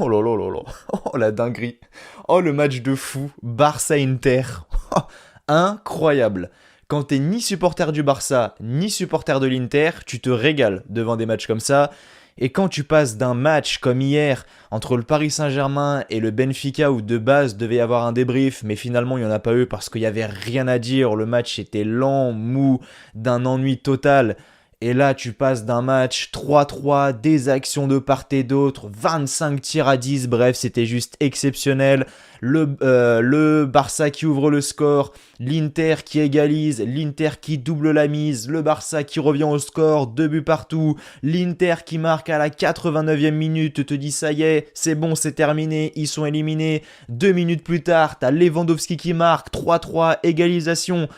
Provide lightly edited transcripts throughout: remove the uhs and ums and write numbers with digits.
Oh là là là là. Oh la dinguerie. Oh le match de fou. Barça-Inter. Oh, incroyable. Quand t'es ni supporter du Barça, ni supporter de l'Inter, tu te régales devant des matchs comme ça. Et quand tu passes d'un match comme hier entre le Paris Saint-Germain et le Benfica où de base devait y avoir un débrief, mais finalement il n'y en a pas eu parce qu'il n'y avait rien à dire, le match était lent, mou, d'un ennui total. Et là, tu passes d'un match 3-3, des actions de part et d'autre, 25 tirs à 10, bref, c'était juste exceptionnel. Le Barça qui ouvre le score, l'Inter qui égalise, l'Inter qui double la mise, le Barça qui revient au score, 2 buts partout, l'Inter qui marque à la 89e minute, te dit ça y est, c'est bon, c'est terminé, ils sont éliminés. 2 minutes plus tard, t'as Lewandowski qui marque, 3-3, égalisation.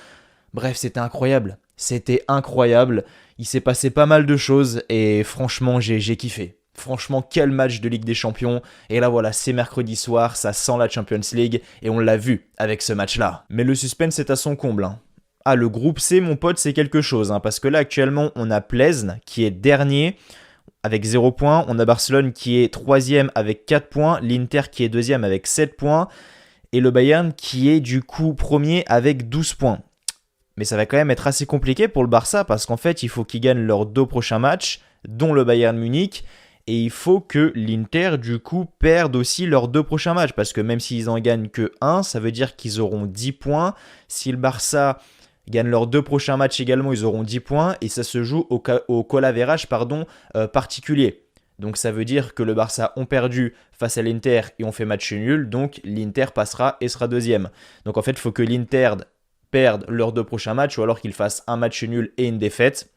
Bref, c'était incroyable. C'était incroyable. Il s'est passé pas mal de choses et franchement, j'ai kiffé. Franchement, quel match de Ligue des Champions. Et là, voilà, c'est mercredi soir, ça sent la Champions League et on l'a vu avec ce match-là. Mais le suspense est à son comble. Ah, le groupe C, mon pote, c'est quelque chose. Parce que là, actuellement, on a Plzen qui est dernier avec 0 points. On a Barcelone qui est troisième avec 4 points. L'Inter qui est deuxième avec 7 points. Et le Bayern qui est du coup premier avec 12 points. Mais ça va quand même être assez compliqué pour le Barça parce qu'en fait, il faut qu'ils gagnent leurs 2 prochains matchs, dont le Bayern Munich. Et il faut que l'Inter, du coup, perde aussi leurs 2 prochains matchs. Parce que même s'ils en gagnent que 1, ça veut dire qu'ils auront 10 points. Si le Barça gagne leurs 2 prochains matchs également, ils auront 10 points. Et ça se joue au goal-average particulier. Donc ça veut dire que le Barça ont perdu face à l'Inter et ont fait match nul. Donc l'Inter passera et sera deuxième. Donc en fait, il faut que l'Inter perdent leurs 2 prochains matchs ou alors qu'ils fassent un match nul et une défaite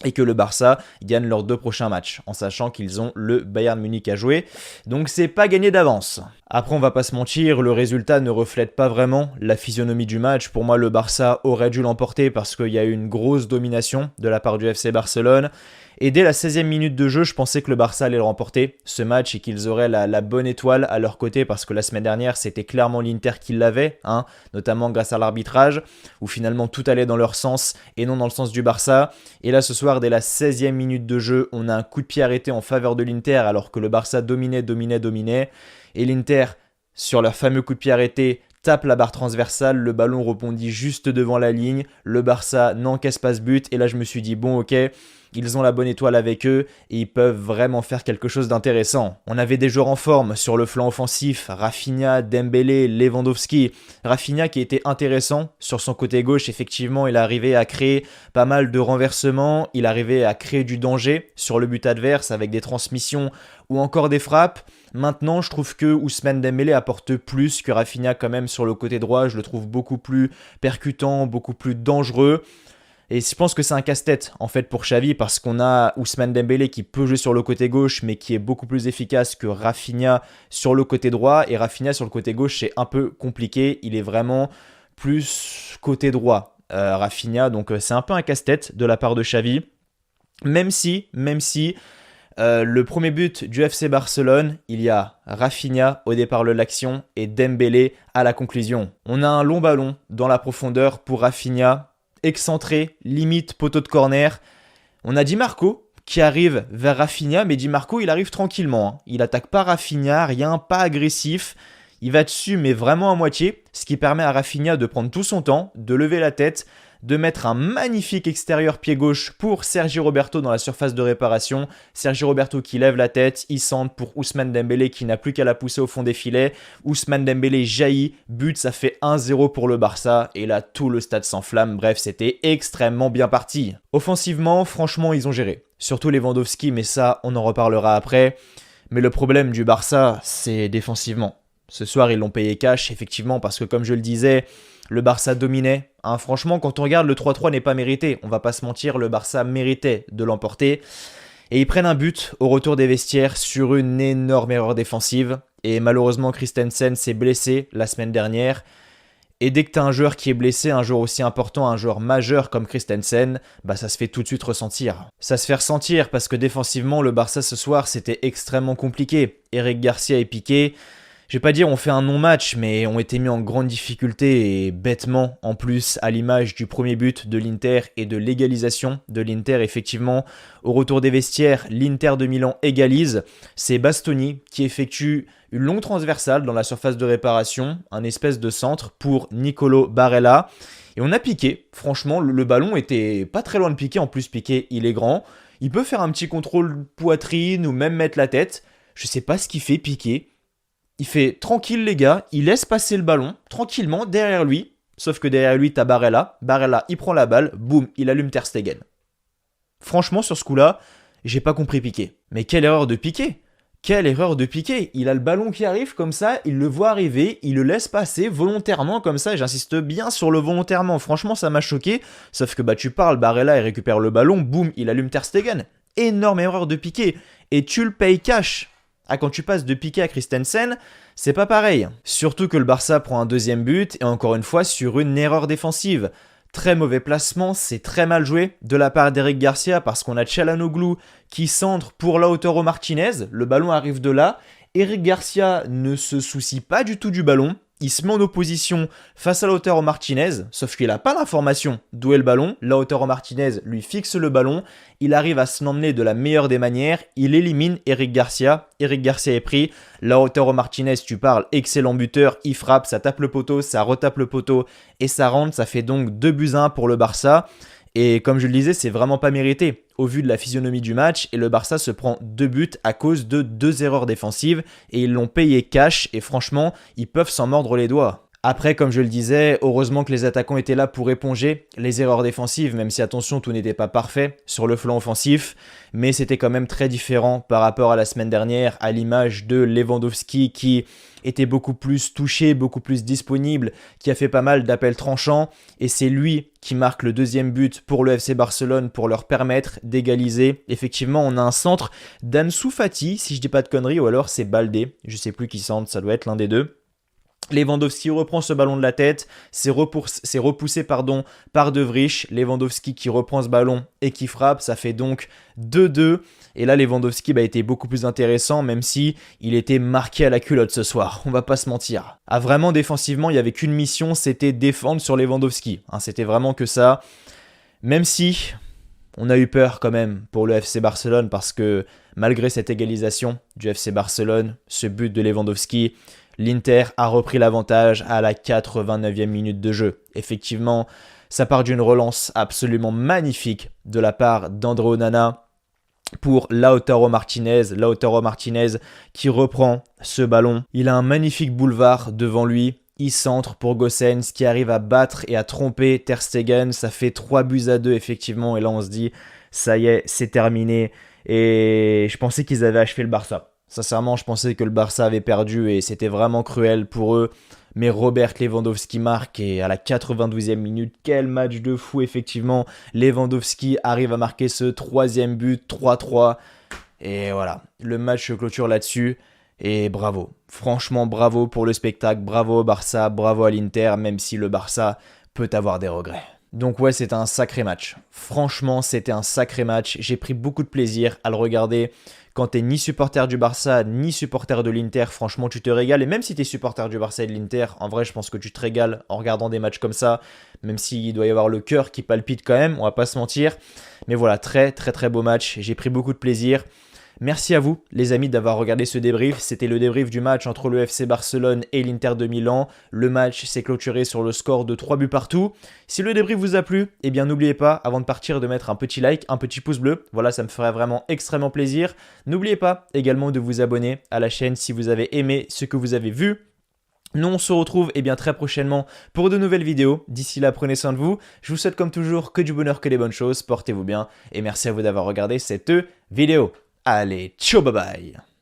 et que le Barça gagne leurs 2 prochains matchs en sachant qu'ils ont le Bayern Munich à jouer. Donc c'est pas gagné d'avance. Après on va pas se mentir, le résultat ne reflète pas vraiment la physionomie du match. Pour moi le Barça aurait dû l'emporter parce qu'il y a eu une grosse domination de la part du FC Barcelone. Et dès la 16e minute de jeu, je pensais que le Barça allait le remporter, ce match, et qu'ils auraient la bonne étoile à leur côté, parce que la semaine dernière, c'était clairement l'Inter qui l'avait, notamment grâce à l'arbitrage, où finalement tout allait dans leur sens et non dans le sens du Barça. Et là, ce soir, dès la 16e minute de jeu, on a un coup de pied arrêté en faveur de l'Inter, alors que le Barça dominait. Et l'Inter, sur leur fameux coup de pied arrêté, tape la barre transversale, le ballon rebondit juste devant la ligne, le Barça n'encaisse pas ce but, et là je me suis dit, bon ok, ils ont la bonne étoile avec eux et ils peuvent vraiment faire quelque chose d'intéressant. On avait des joueurs en forme sur le flanc offensif, Rafinha, Dembélé, Lewandowski. Rafinha qui était intéressant sur son côté gauche, effectivement il arrivait à créer pas mal de renversements, il arrivait à créer du danger sur le but adverse avec des transmissions ou encore des frappes. Maintenant, je trouve que Ousmane Dembélé apporte plus que Rafinha quand même sur le côté droit. Je le trouve beaucoup plus percutant, beaucoup plus dangereux. Et je pense que c'est un casse-tête en fait pour Xavi parce qu'on a Ousmane Dembélé qui peut jouer sur le côté gauche mais qui est beaucoup plus efficace que Rafinha sur le côté droit. Et Rafinha sur le côté gauche c'est un peu compliqué, il est vraiment plus côté droit Rafinha. Donc c'est un peu un casse-tête de la part de Xavi. Même si le premier but du FC Barcelone, il y a Rafinha au départ de l'action et Dembélé à la conclusion. On a un long ballon dans la profondeur pour Rafinha, excentré, limite poteau de corner. On a Di Marco qui arrive vers Rafinha, mais Di Marco il arrive tranquillement. Il attaque pas Rafinha, rien, pas agressif. Il va dessus mais vraiment à moitié, ce qui permet à Rafinha de prendre tout son temps, de lever la tête, de mettre un magnifique extérieur pied gauche pour Sergi Roberto dans la surface de réparation. Sergi Roberto qui lève la tête, il centre pour Ousmane Dembélé qui n'a plus qu'à la pousser au fond des filets. Ousmane Dembélé jaillit, but, ça fait 1-0 pour le Barça et là tout le stade s'enflamme. Bref, c'était extrêmement bien parti. Offensivement, franchement, ils ont géré. Surtout Lewandowski, mais ça, on en reparlera après. Mais le problème du Barça, c'est défensivement. Ce soir, ils l'ont payé cash, effectivement, parce que comme je le disais, le Barça dominait. Franchement, quand on regarde, le 3-3 n'est pas mérité. On va pas se mentir, le Barça méritait de l'emporter. Et ils prennent un but au retour des vestiaires sur une énorme erreur défensive. Et malheureusement, Christensen s'est blessé la semaine dernière. Et dès que tu as un joueur qui est blessé, un joueur aussi important, un joueur majeur comme Christensen, ça se fait tout de suite ressentir. Ça se fait ressentir parce que défensivement, le Barça ce soir, c'était extrêmement compliqué. Eric Garcia est piqué. Je vais pas dire on fait un non-match, mais ont été mis en grande difficulté et bêtement en plus à l'image du premier but de l'Inter et de l'égalisation de l'Inter. Effectivement, au retour des vestiaires, l'Inter de Milan égalise. C'est Bastoni qui effectue une longue transversale dans la surface de réparation, un espèce de centre pour Nicolo Barella. Et on a Piqué. Franchement, le ballon était pas très loin de Piqué. En plus, Piqué, il est grand. Il peut faire un petit contrôle poitrine ou même mettre la tête. Je sais pas ce qu'il fait, Piqué. Il fait tranquille les gars, il laisse passer le ballon tranquillement derrière lui. Sauf que derrière lui, t'as Barella. Barella, il prend la balle, boum, il allume Ter Stegen. Franchement, sur ce coup-là, j'ai pas compris Piqué. Mais quelle erreur de Piqué! Quelle erreur de Piqué! Il a le ballon qui arrive comme ça, il le voit arriver, il le laisse passer volontairement comme ça. J'insiste bien sur le volontairement. Franchement, ça m'a choqué. Sauf que bah tu parles, Barella, il récupère le ballon, boum, il allume Ter Stegen. Énorme erreur de Piqué. Et tu le payes cash. Ah, quand tu passes de Piqué à Christensen, c'est pas pareil. Surtout que le Barça prend un deuxième but et encore une fois sur une erreur défensive. Très mauvais placement, c'est très mal joué de la part d'Eric Garcia parce qu'on a Çalhanoğlu qui centre pour Lautaro Martinez. Le ballon arrive de là. Eric Garcia ne se soucie pas du tout du ballon. Il se met en opposition face à Lautaro Martinez, sauf qu'il n'a pas l'information d'où est le ballon. Lautaro Martinez lui fixe le ballon, il arrive à se l'emmener de la meilleure des manières, il élimine Eric Garcia. Eric Garcia est pris, Lautaro Martinez, tu parles, excellent buteur, il frappe, ça tape le poteau, ça retape le poteau et ça rentre, ça fait donc 2-1 pour le Barça. Et comme je le disais, c'est vraiment pas mérité au vu de la physionomie du match et le Barça se prend 2 buts à cause de 2 erreurs défensives et ils l'ont payé cash et franchement, ils peuvent s'en mordre les doigts. Après, comme je le disais, heureusement que les attaquants étaient là pour éponger les erreurs défensives, même si attention, tout n'était pas parfait sur le flanc offensif, mais c'était quand même très différent par rapport à la semaine dernière, à l'image de Lewandowski qui était beaucoup plus touché, beaucoup plus disponible, qui a fait pas mal d'appels tranchants, et c'est lui qui marque le deuxième but pour le FC Barcelone pour leur permettre d'égaliser. Effectivement, on a un centre d'Ansu Fati, si je dis pas de conneries, ou alors c'est Baldé, je sais plus qui centre, ça doit être l'un des deux. Lewandowski reprend ce ballon de la tête, c'est repoussé par De Vrij. Lewandowski qui reprend ce ballon et qui frappe, ça fait donc 2-2. Et là, Lewandowski a été beaucoup plus intéressant, même si il était marqué à la culotte ce soir, on va pas se mentir. Ah, vraiment, défensivement, il n'y avait qu'une mission, c'était défendre sur Lewandowski. C'était vraiment que ça. Même si on a eu peur quand même pour le FC Barcelone, parce que malgré cette égalisation du FC Barcelone, ce but de Lewandowski, l'Inter a repris l'avantage à la 89e minute de jeu. Effectivement, ça part d'une relance absolument magnifique de la part d'André Onana pour Lautaro Martinez. Lautaro Martinez qui reprend ce ballon. Il a un magnifique boulevard devant lui. Il centre pour Gosens qui arrive à battre et à tromper Ter Stegen. Ça fait 3-2 effectivement. Et là on se dit, ça y est, c'est terminé. Et je pensais qu'ils avaient achevé le Barça. Sincèrement, je pensais que le Barça avait perdu et c'était vraiment cruel pour eux. Mais Robert Lewandowski marque et à la 92e minute, quel match de fou effectivement. Lewandowski arrive à marquer ce troisième but, 3-3. Et voilà, le match se clôture là-dessus. Et bravo, franchement bravo pour le spectacle, bravo au Barça, bravo à l'Inter, même si le Barça peut avoir des regrets. Donc ouais, c'était un sacré match. Franchement, c'était un sacré match. J'ai pris beaucoup de plaisir à le regarder. Quand t'es ni supporter du Barça, ni supporter de l'Inter, franchement, tu te régales. Et même si t'es supporter du Barça et de l'Inter, en vrai, je pense que tu te régales en regardant des matchs comme ça. Même s'il doit y avoir le cœur qui palpite quand même, on va pas se mentir. Mais voilà, très très très beau match. J'ai pris beaucoup de plaisir. Merci à vous, les amis, d'avoir regardé ce débrief. C'était le débrief du match entre le FC Barcelone et l'Inter de Milan. Le match s'est clôturé sur le score de 3 buts partout. Si le débrief vous a plu, eh bien n'oubliez pas, avant de partir, de mettre un petit like, un petit pouce bleu. Voilà, ça me ferait vraiment extrêmement plaisir. N'oubliez pas également de vous abonner à la chaîne si vous avez aimé ce que vous avez vu. Nous, on se retrouve très prochainement pour de nouvelles vidéos. D'ici là, prenez soin de vous. Je vous souhaite comme toujours que du bonheur, que des bonnes choses. Portez-vous bien et merci à vous d'avoir regardé cette vidéo. Allez, ciao, bye bye.